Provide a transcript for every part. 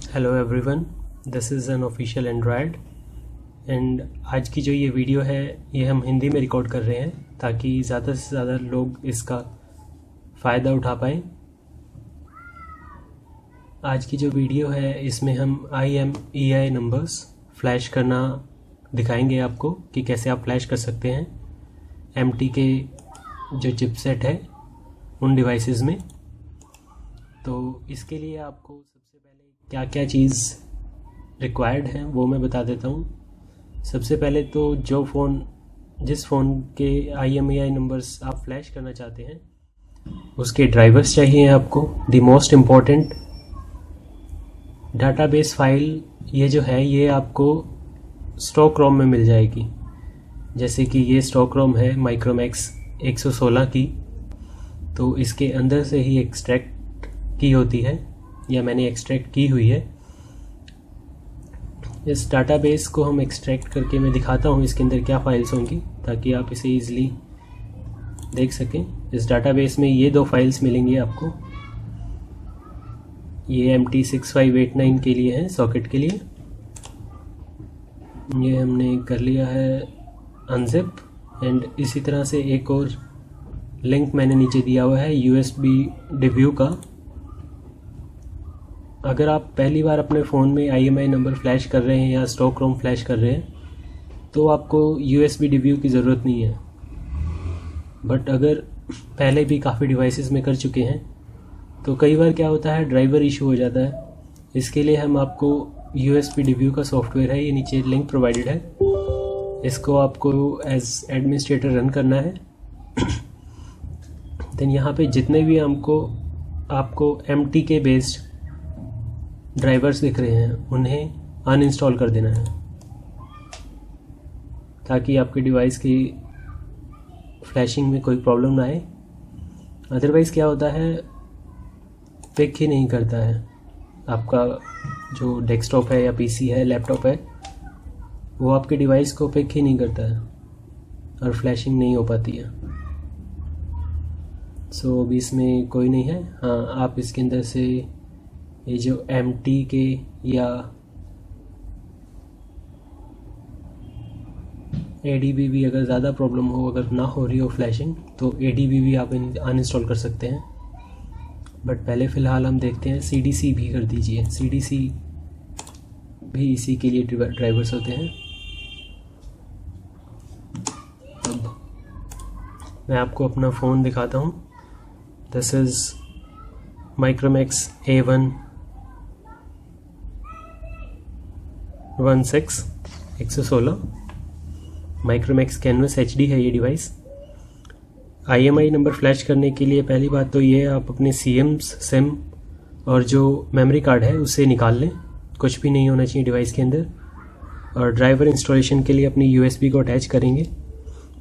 Hello everyone, this is an official Android and आज की जो ये वीडियो है ये हम हिंदी में रिकॉर्ड कर रहे हैं ताकि ज़्यादा से ज़्यादा लोग इसका फ़ायदा उठा पाएँ। आज की जो वीडियो है इसमें हम IMEI नंबर्स फ्लैश करना दिखाएंगे आपको कि कैसे आप फ्लैश कर सकते हैं MT के जो चिपसेट है उन डिवाइसेस में। तो इसके लिए आपको सबसे पहले क्या क्या चीज़ रिक्वायर्ड है वो मैं बता देता हूँ। सबसे पहले तो जिस फ़ोन के IMEI नंबर्स आप फ्लैश करना चाहते हैं उसके ड्राइवर्स चाहिए आपको। The most important database file ये जो है ये आपको स्टॉक रोम में मिल जाएगी। जैसे कि ये स्टॉक रोम है माइक्रोमैक्स 116 की, तो इसके अंदर से ही एक्सट्रैक्ट की होती है या मैंने एक्सट्रैक्ट की हुई है। इस डाटाबेस को हम एक्सट्रैक्ट करके मैं दिखाता हूँ इसके अंदर क्या फाइल्स होंगी ताकि आप इसे ईज़िली देख सकें। इस डाटाबेस में ये दो फाइल्स मिलेंगी आपको। ये MT6589 के लिए है, सॉकेट के लिए। ये हमने कर लिया है अनजिप एंड इसी तरह से एक और लिंक मैंने नीचे दिया हुआ है USB डिव्यू का। अगर आप पहली बार अपने फ़ोन में IMEI नंबर फ्लैश कर रहे हैं या स्टॉक रोम फ्लैश कर रहे हैं तो आपको USB डिव्यू की ज़रूरत नहीं है। बट अगर पहले भी काफ़ी डिवाइसेस में कर चुके हैं तो कई बार क्या होता है, ड्राइवर इशू हो जाता है। इसके लिए हम आपको USB डिव्यू का सॉफ्टवेयर है, ये नीचे लिंक प्रोवाइडेड है, इसको आपको एज एडमिनिस्ट्रेटर रन करना है। देन यहाँ पे जितने भी आपको MT के बेस्ड ड्राइवर्स दिख रहे हैं उन्हें अनइंस्टॉल कर देना है ताकि आपके डिवाइस की फ्लैशिंग में कोई प्रॉब्लम ना आए। अदरवाइज़ क्या होता है, पिक ही नहीं करता है। आपका जो डेस्कटॉप है या PC है, लैपटॉप है, वो आपके डिवाइस को पिक ही नहीं करता है और फ्लैशिंग नहीं हो पाती है। सो अभी इसमें कोई नहीं है। हाँ, आप इसके अंदर से ये जो MT के या ADB भी अगर ज़्यादा प्रॉब्लम हो, अगर ना हो रही हो फ्लैशिंग, तो ADB भी आप अनइंस्टॉल कर सकते हैं। बट पहले फ़िलहाल हम देखते हैं CDC भी कर दीजिए। CDC भी इसी के लिए ड्राइवर्स होते हैं। अब मैं आपको अपना फ़ोन दिखाता हूँ। This is Micromax A116 116 Micromax canvas HD है ये डिवाइस। IMEI नंबर फ्लैश करने के लिए पहली बात तो ये आप अपने सिम और जो मेमोरी कार्ड है उसे निकाल लें। कुछ भी नहीं होना चाहिए डिवाइस के अंदर। और ड्राइवर इंस्टॉलेशन के लिए अपनी USB को अटैच करेंगे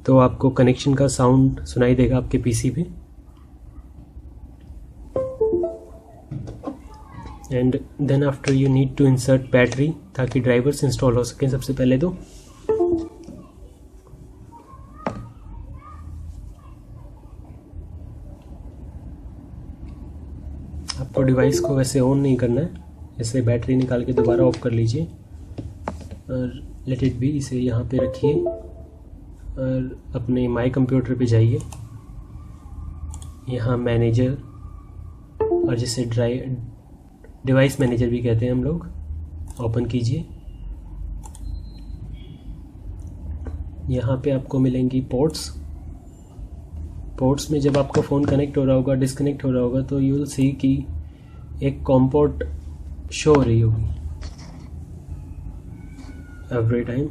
तो आपको कनेक्शन का साउंड सुनाई देगा आपके PC पे। And then after you need to insert battery ताकि ड्राइवर्स इंस्टॉल हो सकें। सबसे पहले तो आपको डिवाइस को वैसे ऑन नहीं करना है, इसे बैटरी निकाल के दोबारा ऑफ कर लीजिए और लेट इट बी। इसे यहाँ पे रखिए और अपने माई कंप्यूटर पे जाइए। यहाँ मैनेजर, और जिसे डिवाइस मैनेजर भी कहते हैं हम लोग, ओपन कीजिए। यहाँ पे आपको मिलेंगी पोर्ट्स में जब आपका फ़ोन कनेक्ट हो रहा होगा, डिस्कनेक्ट हो रहा होगा, तो यू विल सी कि एक कॉम पोर्ट शो हो रही होगी एवरी टाइम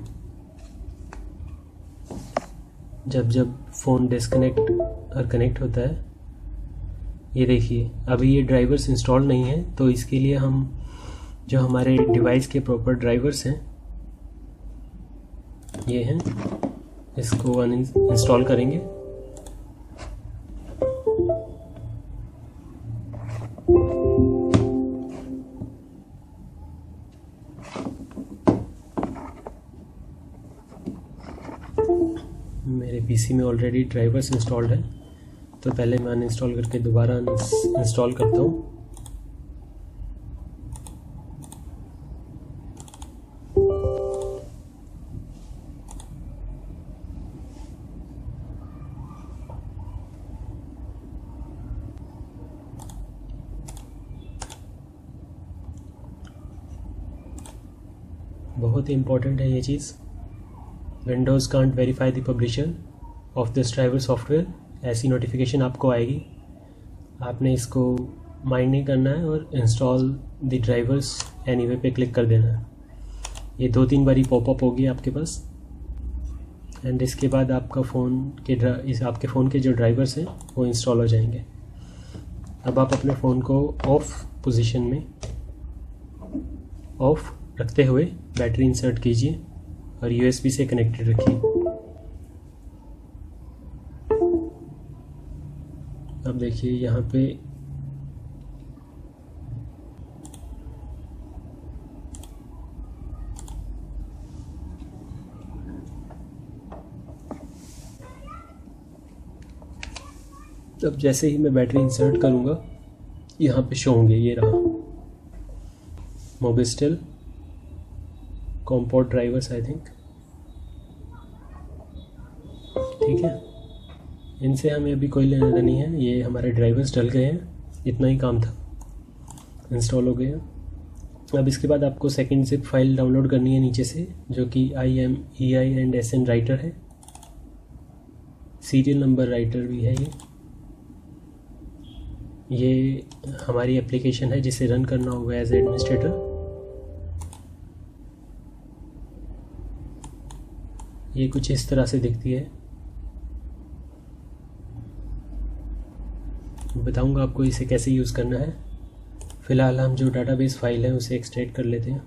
जब फ़ोन डिस्कनेक्ट और कनेक्ट होता है। ये देखिए अभी ये ड्राइवर्स इंस्टॉल नहीं है, तो इसके लिए हम जो हमारे डिवाइस के प्रॉपर ड्राइवर्स हैं ये हैं, इसको इंस्टॉल करेंगे। मेरे PC में ऑलरेडी ड्राइवर्स इंस्टॉल्ड है, तो पहले मैं अनइंस्टॉल करके दोबारा इंस्टॉल करता हूँ। बहुत ही इम्पोर्टेंट है ये चीज़। Windows can't verify the publisher of this driver software, ऐसी नोटिफिकेशन आपको आएगी। आपने इसको माइंड नहीं करना है और इंस्टॉल द ड्राइवर्स एनीवे पे क्लिक कर देना है। ये 2-3 बारी पॉपअप होगी आपके पास, एंड इसके बाद आपका आपके फ़ोन के जो ड्राइवर्स हैं वो इंस्टॉल हो जाएंगे। अब आप अपने फ़ोन को ऑफ पोजीशन में ऑफ रखते हुए बैटरी इंसर्ट कीजिए और यूएसबी से कनेक्टेड रखिए। अब देखिए यहाँ पे अब जैसे ही मैं बैटरी इंसर्ट करूँगा यहाँ पे शो होंगे, ये रहा मोबिस्टिल कॉम्पोर्ट ड्राइवर्स आई थिंक, ठीक है। इनसे हमें अभी कोई लेना देना नहीं है, ये हमारे ड्राइवर्स डल गए हैं, इतना ही काम था, इंस्टॉल हो गया। अब इसके बाद आपको सेकंड जिप फाइल डाउनलोड करनी है नीचे से, जो कि IMEI एंड SN राइटर है, सीरियल नंबर राइटर भी है। ये हमारी एप्लीकेशन है जिसे रन करना होगा एज एडमिनिस्ट्रेटर। ये कुछ इस तरह से दिखती है, बताऊंगा आपको इसे कैसे यूज़ करना है। फ़िलहाल हम जो डाटाबेस फाइल है उसे एक्सट्रैक्ट कर लेते हैं।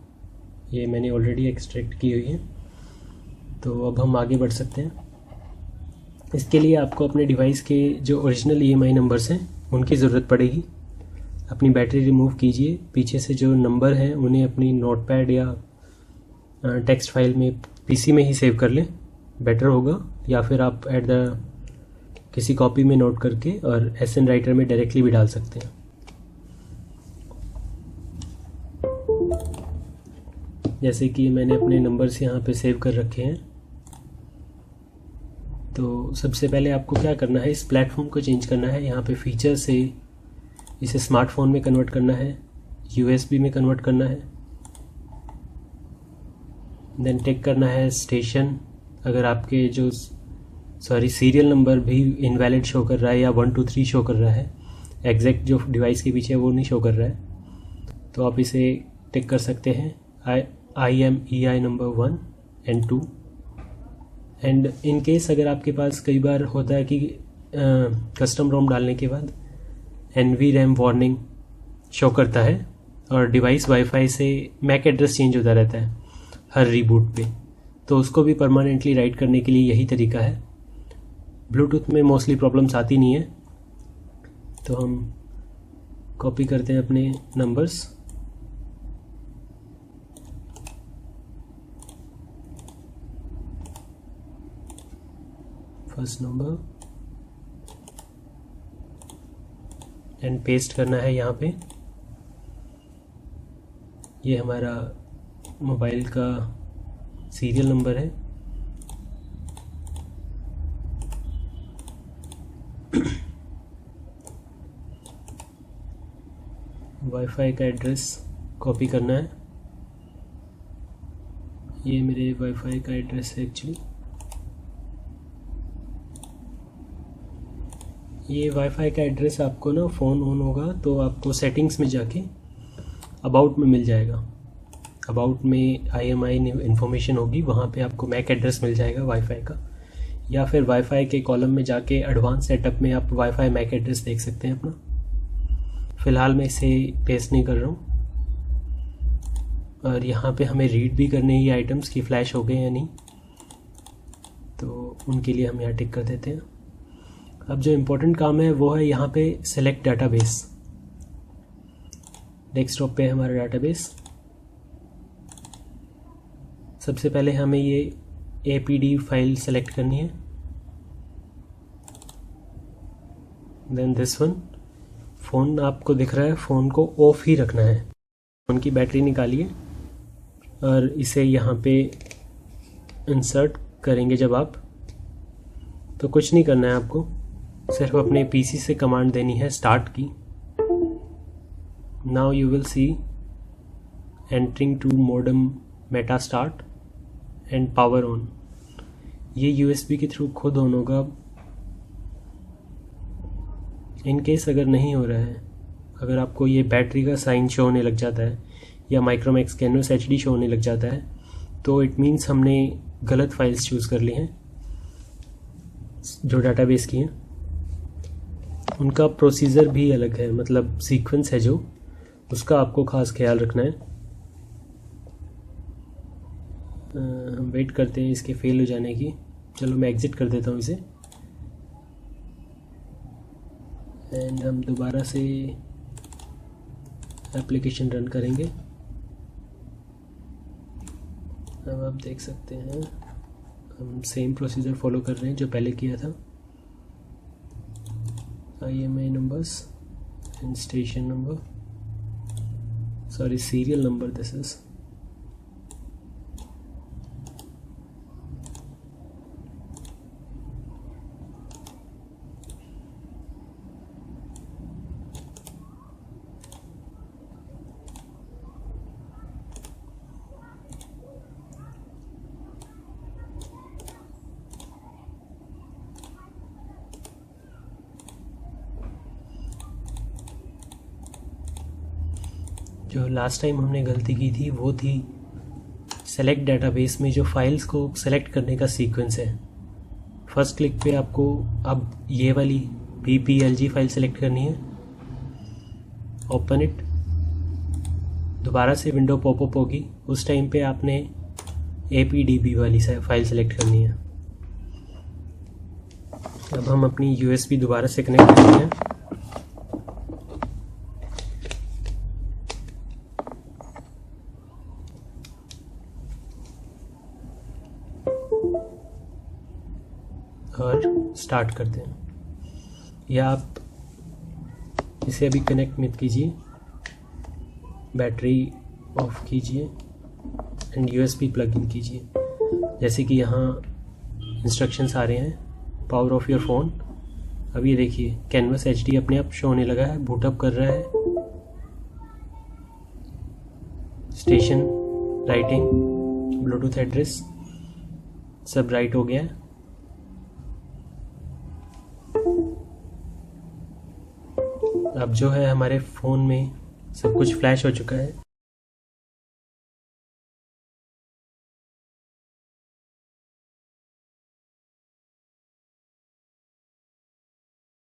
ये मैंने ऑलरेडी एक्सट्रैक्ट की हुई है, तो अब हम आगे बढ़ सकते हैं। इसके लिए आपको अपने डिवाइस के जो ओरिजिनल EMI नंबर्स हैं उनकी ज़रूरत पड़ेगी। अपनी बैटरी रिमूव कीजिए, पीछे से जो नंबर हैं उन्हें अपनी नोटपैड या टेक्स्ट फाइल में PC में ही सेव कर लें, बेटर होगा, या फिर आप किसी कॉपी में नोट करके और SN राइटर में डायरेक्टली भी डाल सकते हैं। जैसे कि मैंने अपने नंबर्स यहाँ पे सेव कर रखे हैं। तो सबसे पहले आपको क्या करना है, इस प्लेटफॉर्म को चेंज करना है। यहाँ पे फीचर से इसे स्मार्टफोन में कन्वर्ट करना है, USB में कन्वर्ट करना है, देन टिक करना है स्टेशन। अगर आपके सीरियल नंबर भी इनवैलिड शो कर रहा है या 1 2 3 शो कर रहा है, एग्जैक्ट जो डिवाइस के पीछे है वो नहीं शो कर रहा है, तो आप इसे टिक कर सकते हैं। IMEI number 1 and 2। And in case अगर आपके पास कई बार होता है कि कस्टम रोम डालने के बाद NVRAM वार्निंग शो करता है और डिवाइस वाईफाई से मैक एड्रेस चेंज होता रहता है हर रीबूट पे, तो उसको भी परमानेंटली राइट करने के लिए यही तरीका है। ब्लूटूथ में मोस्टली प्रॉब्लम्स आती नहीं है, तो हम कॉपी करते हैं अपने numbers, first number, and paste करना है यहाँ पे। ये हमारा मोबाइल का सीरियल नंबर है। वाईफाई का एड्रेस कॉपी करना है, ये मेरे वाईफाई का एड्रेस है एक्चुअली। ये वाईफाई का एड्रेस आपको ना फ़ोन ऑन होगा तो आपको सेटिंग्स में जाके अबाउट में मिल जाएगा। अबाउट में IMI इन्फॉर्मेशन होगी, वहाँ पे आपको मैक एड्रेस मिल जाएगा वाईफाई का, या फिर वाईफाई के कॉलम में जाके एडवांस सेटअप में आप वाईफाई मैक एड्रेस देख सकते हैं अपना। फ़िलहाल मैं इसे पेस्ट नहीं कर रहा हूँ। और यहाँ पे हमें रीड भी करने ये आइटम्स की फ्लैश हो गए या नहीं, तो उनके लिए हम यहाँ टिक कर देते हैं। अब जो इम्पोर्टेंट काम है वो है यहाँ पे सेलेक्ट डाटाबेस। डेस्कटॉप पे हमारा डाटाबेस। सबसे पहले हमें ये APD फाइल सेलेक्ट करनी है, देन दिस वन। फ़ोन आपको दिख रहा है, फ़ोन को ऑफ ही रखना है। फ़ोन की बैटरी निकालिए और इसे यहाँ पे इंसर्ट करेंगे जब आप, तो कुछ नहीं करना है आपको, सिर्फ अपने PC से कमांड देनी है स्टार्ट की। Now you will see entering to modem meta start and power on. ये यूएसबी के थ्रू खुद ऑन होगा। इन केस अगर नहीं हो रहा है, अगर आपको ये बैटरी का साइन शो होने लग जाता है या माइक्रोमैक्स कैनवस एचडी शो होने लग जाता है, तो इट मीन्स हमने गलत फाइल्स चूज़ कर ली हैं जो डाटाबेस की हैं। उनका प्रोसीजर भी अलग है, मतलब सीक्वेंस है जो, उसका आपको ख़ास ख्याल रखना है। हम वेट करते हैं इसके फेल हो जाने की। चलो मैं एग्ज़िट कर देता हूँ इसे एंड हम दोबारा से एप्लीकेशन रन करेंगे। अब आप देख सकते हैं हम सेम प्रोसीजर फॉलो कर रहे हैं जो पहले किया था। IMEI numbers and station number, sorry, serial number this is। जो लास्ट टाइम हमने गलती की थी वो थी सेलेक्ट डेटाबेस में जो फाइल्स को सेलेक्ट करने का सीक्वेंस है। फर्स्ट क्लिक पे आपको अब ये वाली PPLG फाइल सेलेक्ट करनी है, ओपन इट। दोबारा से विंडो पॉपअप होगी, उस टाइम पे आपने APDB वाली फाइल सेलेक्ट करनी है। अब हम अपनी USB दोबारा से कनेक्ट करते हैं। और स्टार्ट करते हैं, या आप इसे अभी कनेक्ट मत कीजिए, बैटरी ऑफ कीजिए एंड USB प्लग इन कीजिए। जैसे कि यहाँ इंस्ट्रक्शंस आ रहे हैं, पावर ऑफ योर फ़ोन। अब ये देखिए कैनवस HD अपने आप शो होने लगा है, बूटअप कर रहा है। स्टेशन राइटिंग, ब्लूटूथ एड्रेस सब राइट हो गया है। अब जो है हमारे फ़ोन में सब कुछ फ्लैश हो चुका है।